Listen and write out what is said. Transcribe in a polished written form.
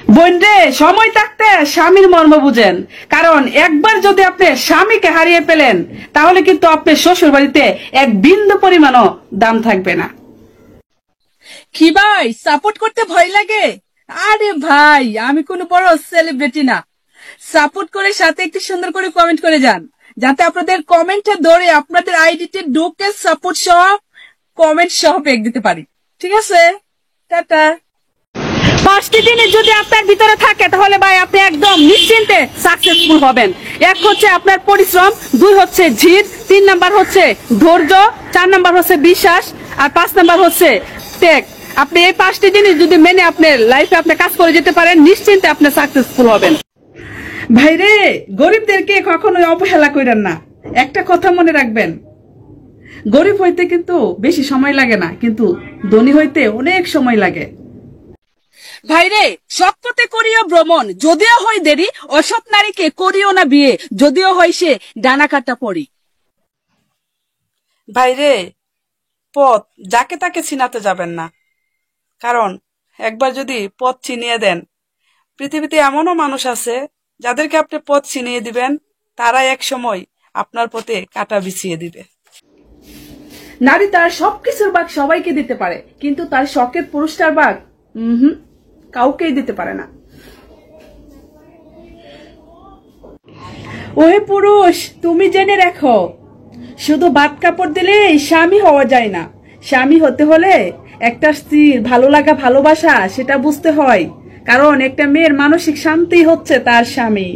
বোন রে, সময় থাকতে স্বামীর মর্ম বুঝেন। কারণ একবার যদি আপনি স্বামীকে হারিয়ে ফেলেন, তাহলে কিন্তু আপনার শ্বশুর বাড়িতে এক বিন্দু পরিমাণও দাম থাকবে না। কি ভাই, সাপোর্ট করতে ভয় লাগে? আরে ভাই, আমি কোনো বড় সেলিব্রিটি না। সাপোর্ট করে সাথে একটু সুন্দর করে কমেন্ট করে যান, যাতে আপনাদের কমেন্টটা ধরে আপনাদের আইডিতে ঢুকে সাপোর্ট সহ কমেন্ট সহ পেক দিতে পারি। ঠিক আছে, টাটা। 5টি জিনিস যদি আপনার ভিতরে থাকে, তাহলে ভাই আপনি একদম নিশ্চিন্তে সাকসেসফুল হবেন। এক হচ্ছে আপনার পরিশ্রম, 2 হচ্ছে জিদ, 3 নাম্বার হচ্ছে ধৈর্য, 4 নাম্বার হচ্ছে বিশ্বাস, আর 5 নাম্বার হচ্ছে ত্যাগ। আপনি এই 5টি জিনিস যদি মেনে আপনার লাইফে আপনি কাজ করে যেতে পারেন, নিশ্চিন্তে আপনি সাকসেসফুল হবেন। ভাইরে, গরিবদেরকে কখনোই অবহেলা করেন না। একটা কথা মনে রাখবেন, গরিব হইতে কিন্তু বেশি সময় লাগে না, কিন্তু ধনী হইতে অনেক সময় লাগে। ভাইরে, সৎ পথে করিও ভ্রমণ, যদিও হয় দেরি। অসৎ নারীকে করিও না বিয়ে, যদিও হয় সে ডানা কাটা পড়ি। ভাইরে, পথ যাকে তাকে চিনাতে যাবেন না। কারণ একবার যদি পথ চিনিয়ে দেন, পৃথিবীতে এমনও মানুষ আছে যাদেরকে আপনি পথ চিনিয়ে দিবেন, তারা এক সময় আপনার পথে কাঁটা বিছিয়ে দিবে। নারী তার সবকিছুর ভাগ সবাইকে দিতে পারে, কিন্তু তার শখের পুরুষটার ভাগ কাউকেই দিতে পারে না। ওহে পুরুষ, তুমি জেনে রাখো, শুধু ভাত কাপড় দিলেই স্বামী হওয়া যায় না। স্বামী হতে হলে একটা স্ত্রীর ভালো লাগা, ভালোবাসা সেটা বুঝতে হয়। কারণ একটা মেয়ের মানসিক শান্তি হচ্ছে তার স্বামী।